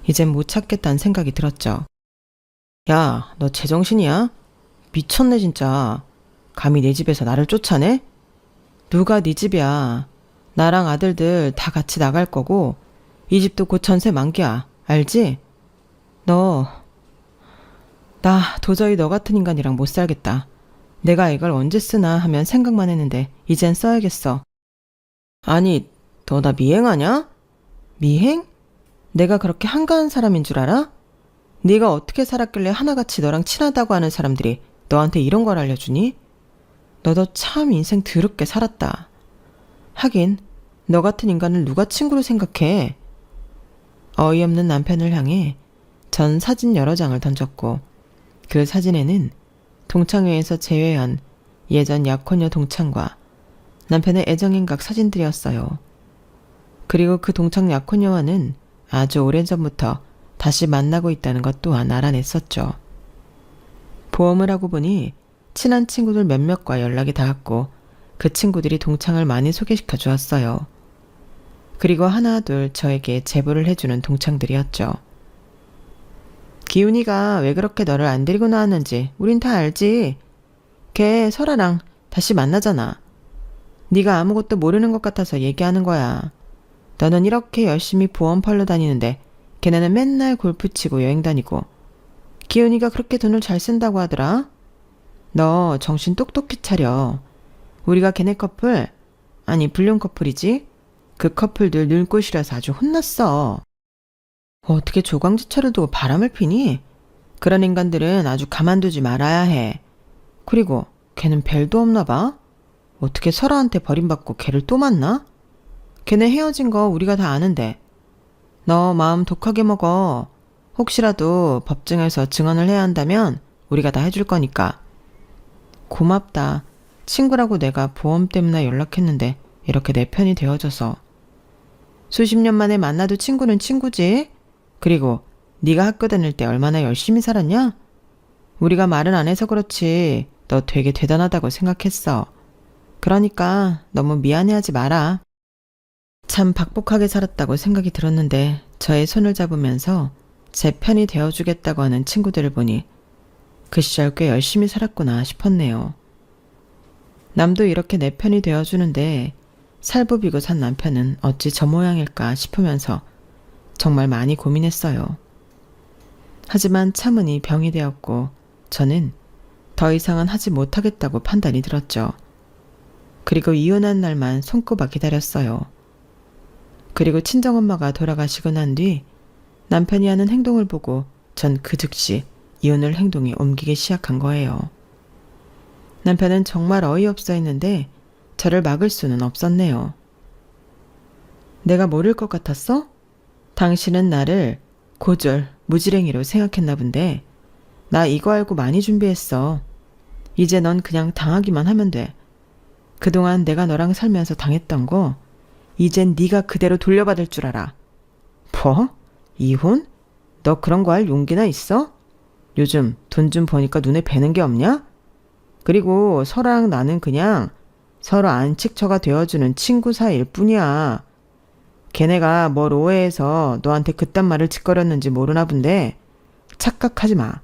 이젠 못 찾겠다는 생각이 들었죠. 야, 너 제정신이야? 미쳤네 진짜. 감히 내 집에서 나를 쫓아내? 누가 네 집이야. 나랑 아들들 다 같이 나갈 거고 이 집도 곧 전세 만기야. 알지? 나 도저히 너 같은 인간이랑 못 살겠다. 내가 이걸 언제 쓰나 하면 생각만 했는데 이젠 써야겠어. 아니, 너 나 미행하냐? 미행? 내가 그렇게 한가한 사람인 줄 알아? 네가 어떻게 살았길래 하나같이 너랑 친하다고 하는 사람들이 너한테 이런 걸 알려주니? 너도 참 인생 더럽게 살았다. 하긴 너 같은 인간을 누가 친구로 생각해? 어이없는 남편을 향해 전 사진 여러 장을 던졌고 그 사진에는 동창회에서 제외한 예전 약혼녀 동창과 남편의 애정행각 사진들이었어요. 그리고 그 동창 약혼녀와는 아주 오래전부터 다시 만나고 있다는 것 또한 알아냈었죠. 보험을 하고 보니 친한 친구들 몇몇과 연락이 닿았고 그 친구들이 동창을 많이 소개시켜 주었어요. 그리고 하나둘 저에게 제보를 해주는 동창들이었죠. 기훈이가 왜 그렇게 너를 안 데리고 나왔는지 우린 다 알지. 걔 설아랑 다시 만나잖아. 네가 아무것도 모르는 것 같아서 얘기하는 거야. 너는 이렇게 열심히 보험 팔러 다니는데 걔네는 맨날 골프 치고 여행 다니고. 기훈이가 그렇게 돈을 잘 쓴다고 하더라. 너 정신 똑똑히 차려. 우리가 걔네 커플, 아니 불륜 커플이지? 그 커플들 눈꽃이라서 아주 혼났어. 어떻게 조광지철을 두고 바람을 피니? 그런 인간들은 아주 가만두지 말아야 해. 그리고 걔는 별도 없나 봐? 어떻게 설아한테 버림받고 걔를 또 만나? 걔네 헤어진 거 우리가 다 아는데. 너 마음 독하게 먹어. 혹시라도 법정에서 증언을 해야 한다면 우리가 다 해줄 거니까. 고맙다. 친구라고 내가 보험 때문에 연락했는데 이렇게 내 편이 되어줘서. 수십 년 만에 만나도 친구는 친구지. 그리고 네가 학교 다닐 때 얼마나 열심히 살았냐? 우리가 말은 안 해서 그렇지 너 되게 대단하다고 생각했어. 그러니까 너무 미안해하지 마라. 참 박복하게 살았다고 생각이 들었는데 저의 손을 잡으면서 제 편이 되어주겠다고 하는 친구들을 보니 그 시절 꽤 열심히 살았구나 싶었네요. 남도 이렇게 내 편이 되어주는데 살부비고 산 남편은 어찌 저 모양일까 싶으면서 정말 많이 고민했어요. 하지만 차문이 병이 되었고 저는 더 이상은 하지 못하겠다고 판단이 들었죠. 그리고 이혼한 날만 손꼽아 기다렸어요. 그리고 친정엄마가 돌아가시고 난 뒤 남편이 하는 행동을 보고 전 그 즉시 이혼을 행동에 옮기기 시작한 거예요. 남편은 정말 어이없어 했는데 저를 막을 수는 없었네요. 내가 모를 것 같았어? 당신은 나를 고졸, 무지랭이로 생각했나 본데 나 이거 알고 많이 준비했어. 이제 넌 그냥 당하기만 하면 돼. 그동안 내가 너랑 살면서 당했던 거 이젠 네가 그대로 돌려받을 줄 알아. 뭐? 이혼? 너 그런 거 할 용기나 있어? 요즘 돈 좀 버니까 눈에 뵈는 게 없냐? 그리고 설아랑 나는 그냥 서로 안식처가 되어주는 친구 사이일 뿐이야. 걔네가 뭘 오해해서 너한테 그딴 말을 짓거렸는지 모르나 본데 착각하지 마.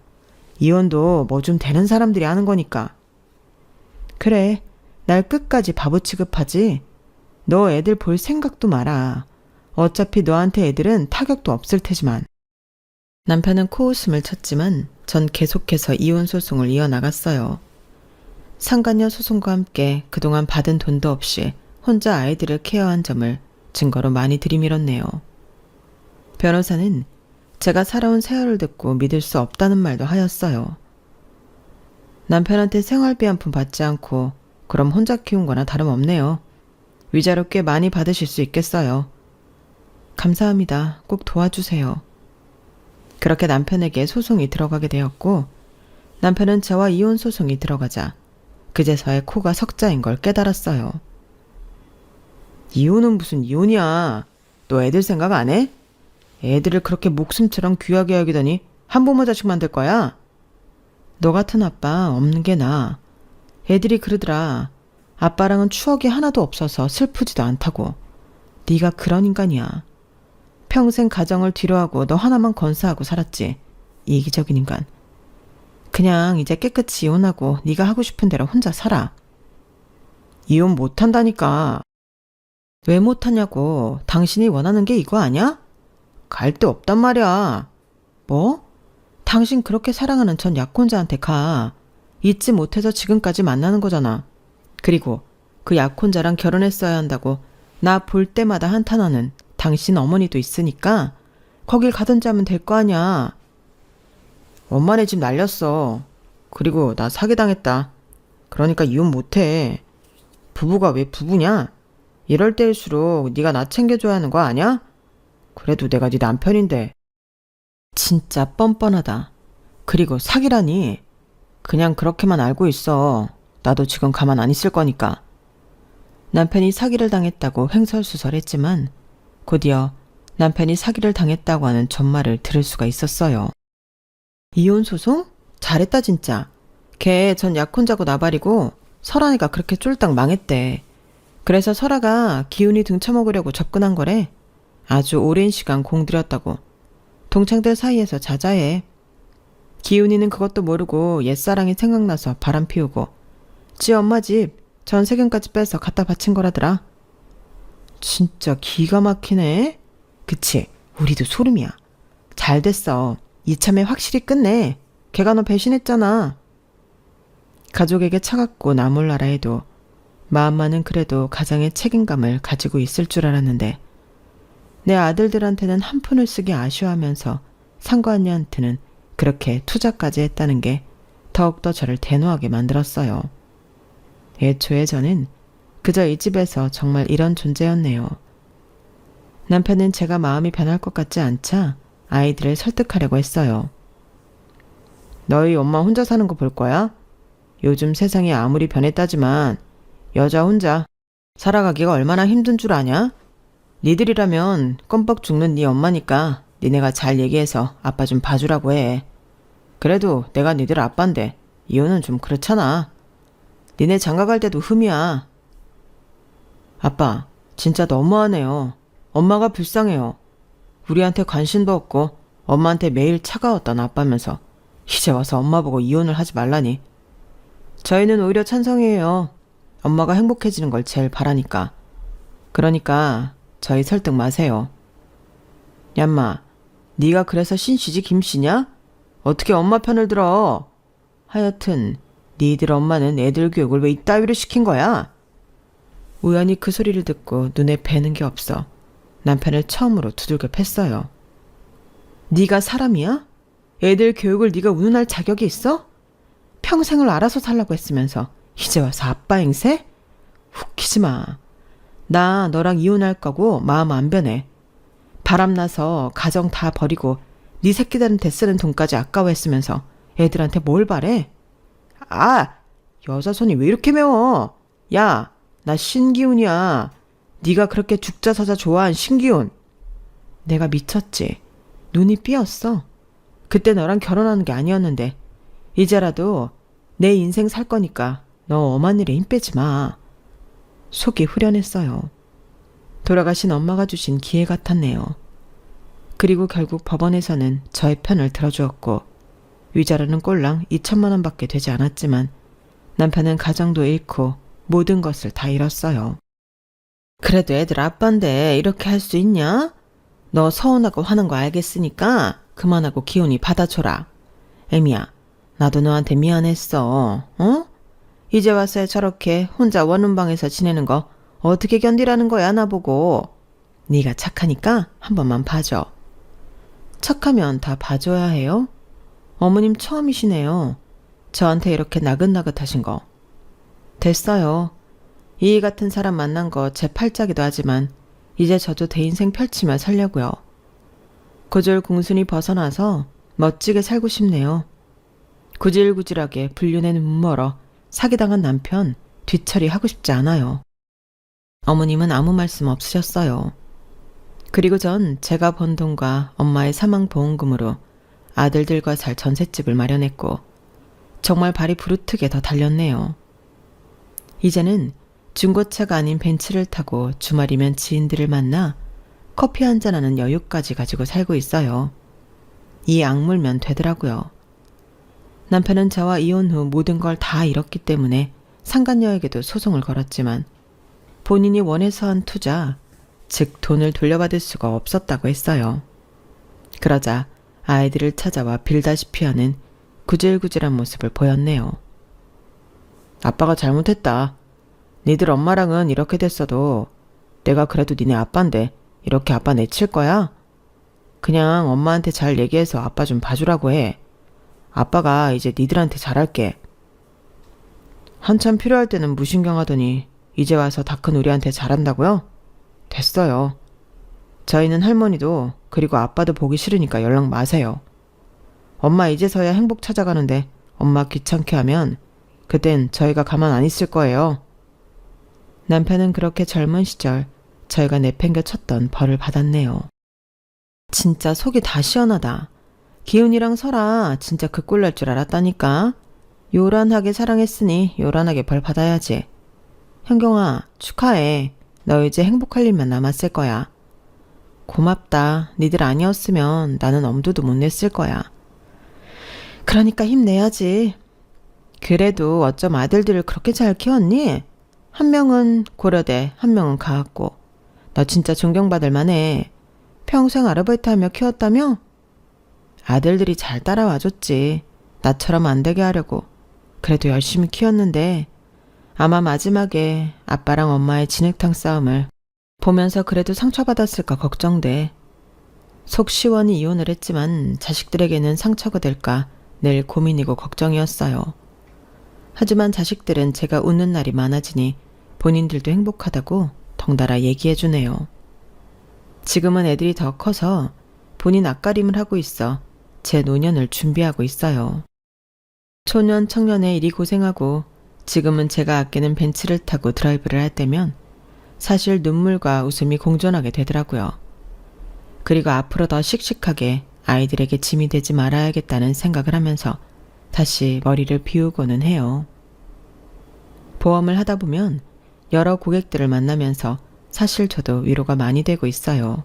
이혼도 뭐 좀 되는 사람들이 하는 거니까. 그래, 날 끝까지 바보 취급하지? 너 애들 볼 생각도 마라. 어차피 너한테 애들은 타격도 없을 테지만. 남편은 코웃음을 쳤지만 전 계속해서 이혼 소송을 이어나갔어요. 상간녀 소송과 함께 그동안 받은 돈도 없이 혼자 아이들을 케어한 점을 증거로 많이 들이밀었네요. 변호사는 제가 살아온 세월을 듣고 믿을 수 없다는 말도 하였어요. 남편한테 생활비 한 푼 받지 않고 그럼 혼자 키운 거나 다름없네요. 위자료 꽤 많이 받으실 수 있겠어요. 감사합니다. 꼭 도와주세요. 그렇게 남편에게 소송이 들어가게 되었고 남편은 저와 이혼 소송이 들어가자 그제서야 코가 석자인 걸 깨달았어요. 이혼은 무슨 이혼이야. 너 애들 생각 안 해? 애들을 그렇게 목숨처럼 귀하게 여기더니 한부모 자식 만들 거야? 너 같은 아빠 없는 게 나아. 애들이 그러더라. 아빠랑은 추억이 하나도 없어서 슬프지도 않다고. 네가 그런 인간이야. 평생 가정을 뒤로하고 너 하나만 건사하고 살았지. 이기적인 인간. 그냥 이제 깨끗이 이혼하고 네가 하고 싶은 대로 혼자 살아. 이혼 못한다니까. 왜 못하냐고. 당신이 원하는 게 이거 아니야? 갈 데 없단 말이야. 뭐? 당신 그렇게 사랑하는 전 약혼자한테 가. 잊지 못해서 지금까지 만나는 거잖아. 그리고 그 약혼자랑 결혼했어야 한다고 나 볼 때마다 한탄하는 당신 어머니도 있으니까 거길 가든지 하면 될 거 아니야. 엄마네 집 날렸어. 그리고 나 사기당했다. 그러니까 이혼 못해. 부부가 왜 부부냐? 이럴 때일수록 네가 나 챙겨줘야 하는 거 아니야? 그래도 내가 네 남편인데. 진짜 뻔뻔하다. 그리고 사기라니. 그냥 그렇게만 알고 있어. 나도 지금 가만 안 있을 거니까. 남편이 사기를 당했다고 횡설수설했지만 곧이어 남편이 사기를 당했다고 하는 전말을 들을 수가 있었어요. 이혼 소송? 잘했다 진짜. 걔 전 약혼자고 나발이고 설아이가 그렇게 쫄딱 망했대. 그래서 설아가 기훈이 등쳐먹으려고 접근한 거래. 아주 오랜 시간 공들였다고. 동창들 사이에서 자자해. 기훈이는 그것도 모르고 옛사랑이 생각나서 바람 피우고 지 엄마 집 전 세금까지 빼서 갖다 바친 거라더라. 진짜 기가 막히네. 그치? 우리도 소름이야. 잘 됐어. 이참에 확실히 끝내. 걔가 너 배신했잖아. 가족에게 차갑고 나몰라라 해도 마음만은 그래도 가장의 책임감을 가지고 있을 줄 알았는데 내 아들들한테는 한 푼을 쓰기 아쉬워하면서 상관녀한테는 그렇게 투자까지 했다는 게 더욱더 저를 대노하게 만들었어요. 애초에 저는 그저 이 집에서 정말 이런 존재였네요. 남편은 제가 마음이 변할 것 같지 않자 아이들을 설득하려고 했어요. 너희 엄마 혼자 사는 거 볼 거야? 요즘 세상이 아무리 변했다지만 여자 혼자 살아가기가 얼마나 힘든 줄 아냐? 니들이라면 껌뻑 죽는 네 엄마니까 니네가 잘 얘기해서 아빠 좀 봐주라고 해. 그래도 내가 니들 아빠인데 이혼은 좀 그렇잖아. 니네 장가갈 때도 흠이야. 아빠, 진짜 너무하네요. 엄마가 불쌍해요. 우리한테 관심도 없고 엄마한테 매일 차가웠던 아빠면서 이제 와서 엄마 보고 이혼을 하지 말라니. 저희는 오히려 찬성이에요. 엄마가 행복해지는 걸 제일 바라니까. 그러니까 저희 설득 마세요. 얌마, 네가 그래서 신씨지 김씨냐? 어떻게 엄마 편을 들어? 하여튼 니들 엄마는 애들 교육을 왜 이따위로 시킨 거야? 우연히 그 소리를 듣고 눈에 뵈는 게 없어 남편을 처음으로 두들겨 팼어요. 네가 사람이야? 애들 교육을 네가 운운할 자격이 있어? 평생을 알아서 살라고 했으면서 이제 와서 아빠 행세? 웃기지 마. 나 너랑 이혼할 거고 마음 안 변해. 바람나서 가정 다 버리고 네 새끼들한테 쓰는 돈까지 아까워했으면서 애들한테 뭘 바래? 아! 여자 손이 왜 이렇게 매워? 야! 나 신기훈이야. 네가 그렇게 죽자 사자 좋아한 신기훈. 내가 미쳤지. 눈이 삐었어. 그때 너랑 결혼하는 게 아니었는데 이제라도 내 인생 살 거니까 너 엄한 일에 힘 빼지 마. 속이 후련했어요. 돌아가신 엄마가 주신 기회 같았네요. 그리고 결국 법원에서는 저의 편을 들어주었고 위자료는 꼴랑 2천만 원밖에 되지 않았지만 남편은 가정도 잃고 모든 것을 다 잃었어요. 그래도 애들 아빠인데 이렇게 할 수 있냐? 너 서운하고 화난 거 알겠으니까 그만하고 기훈이 받아줘라. 애미야, 나도 너한테 미안했어. 어? 이제 와서 저렇게 혼자 원룸방에서 지내는 거 어떻게 견디라는 거야 나보고. 네가 착하니까 한 번만 봐줘. 착하면 다 봐줘야 해요? 어머님 처음이시네요. 저한테 이렇게 나긋나긋하신 거. 됐어요. 이 같은 사람 만난 거 제 팔자기도 하지만 이제 저도 대 인생 펼치며 살려고요. 고졸 공순이 벗어나서 멋지게 살고 싶네요. 구질구질하게 불륜에 눈 멀어 사기당한 남편 뒤처리하고 싶지 않아요. 어머님은 아무 말씀 없으셨어요. 그리고 전 제가 번 돈과 엄마의 사망보험금으로 아들들과 살 전셋집을 마련했고 정말 발이 부르트게 더 달렸네요. 이제는 중고차가 아닌 벤츠를 타고 주말이면 지인들을 만나 커피 한잔하는 여유까지 가지고 살고 있어요. 이 악물면 되더라고요. 남편은 저와 이혼 후 모든 걸 다 잃었기 때문에 상간녀에게도 소송을 걸었지만 본인이 원해서 한 투자, 즉 돈을 돌려받을 수가 없었다고 했어요. 그러자 아이들을 찾아와 빌다시피 하는 구질구질한 모습을 보였네요. 아빠가 잘못했다. 니들 엄마랑은 이렇게 됐어도 내가 그래도 니네 아빠인데 이렇게 아빠 내칠 거야? 그냥 엄마한테 잘 얘기해서 아빠 좀 봐주라고 해. 아빠가 이제 니들한테 잘할게. 한참 필요할 때는 무신경하더니 이제 와서 다 큰 우리한테 잘한다고요? 됐어요. 저희는 할머니도 그리고 아빠도 보기 싫으니까 연락 마세요. 엄마 이제서야 행복 찾아가는데 엄마 귀찮게 하면 그땐 저희가 가만 안 있을 거예요. 남편은 그렇게 젊은 시절 저희가 내팽겨 쳤던 벌을 받았네요. 진짜 속이 다 시원하다. 기훈이랑 설아 진짜 그 꼴 날 줄 알았다니까. 요란하게 사랑했으니 요란하게 벌 받아야지. 현경아, 축하해. 너 이제 행복할 일만 남았을 거야. 고맙다. 니들 아니었으면 나는 엄두도 못 냈을 거야. 그러니까 힘내야지. 그래도 어쩜 아들들을 그렇게 잘 키웠니? 한 명은 고려대, 한 명은 가학고. 너 진짜 존경받을 만해. 평생 아르바이트 하며 키웠다며? 아들들이 잘 따라와줬지. 나처럼 안 되게 하려고. 그래도 열심히 키웠는데 아마 마지막에 아빠랑 엄마의 진흙탕 싸움을 보면서 그래도 상처받았을까 걱정돼. 속 시원히 이혼을 했지만 자식들에게는 상처가 될까 늘 고민이고 걱정이었어요. 하지만 자식들은 제가 웃는 날이 많아지니 본인들도 행복하다고 덩달아 얘기해주네요. 지금은 애들이 더 커서 본인 앞가림을 하고 있어 제 노년을 준비하고 있어요. 초년 청년의 일이 고생하고 지금은 제가 아끼는 벤츠를 타고 드라이브를 할 때면 사실 눈물과 웃음이 공존하게 되더라고요. 그리고 앞으로 더 씩씩하게 아이들에게 짐이 되지 말아야겠다는 생각을 하면서 다시 머리를 비우고는 해요. 보험을 하다 보면 여러 고객들을 만나면서 사실 저도 위로가 많이 되고 있어요.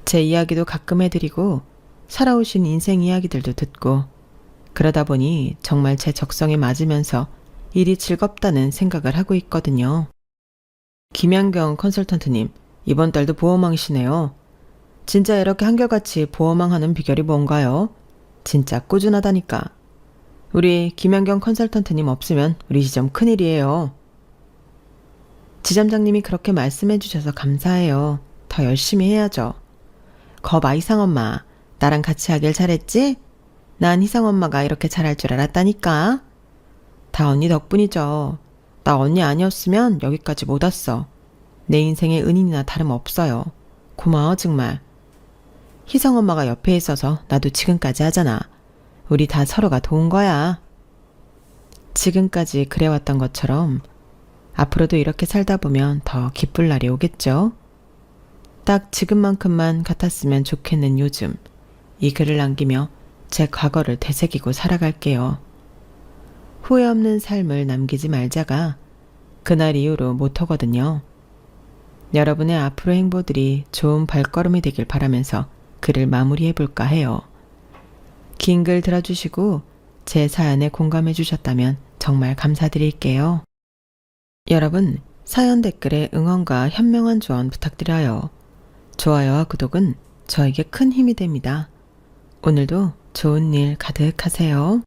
제 이야기도 가끔 해드리고 살아오신 인생 이야기들도 듣고 그러다 보니 정말 제 적성에 맞으면서 일이 즐겁다는 생각을 하고 있거든요. 김양경 컨설턴트님, 이번 달도 보호망이시네요. 진짜 이렇게 한결같이 보호망 하는 비결이 뭔가요? 진짜 꾸준하다니까. 우리 김양경 컨설턴트님 없으면 우리 지점 큰일이에요. 지점장님이 그렇게 말씀해 주셔서 감사해요. 더 열심히 해야죠. 거봐 희상엄마, 나랑 같이 하길 잘했지? 난 희상엄마가 이렇게 잘할 줄 알았다니까. 다 언니 덕분이죠. 나 언니 아니었으면 여기까지 못 왔어. 내 인생의 은인이나 다름없어요. 고마워 정말. 희성엄마가 옆에 있어서 나도 지금까지 하잖아. 우리 다 서로가 도운 거야. 지금까지 그래왔던 것처럼 앞으로도 이렇게 살다 보면 더 기쁠 날이 오겠죠. 딱 지금만큼만 같았으면 좋겠는 요즘, 이 글을 남기며 제 과거를 되새기고 살아갈게요. 후회 없는 삶을 남기지 말자가 그날 이후로 모토거든요. 여러분의 앞으로의 행보들이 좋은 발걸음이 되길 바라면서 글을 마무리해볼까 해요. 긴 글 들어주시고 제 사연에 공감해 주셨다면 정말 감사드릴게요. 여러분, 사연 댓글에 응원과 현명한 조언 부탁드려요. 좋아요와 구독은 저에게 큰 힘이 됩니다. 오늘도 좋은 일 가득하세요.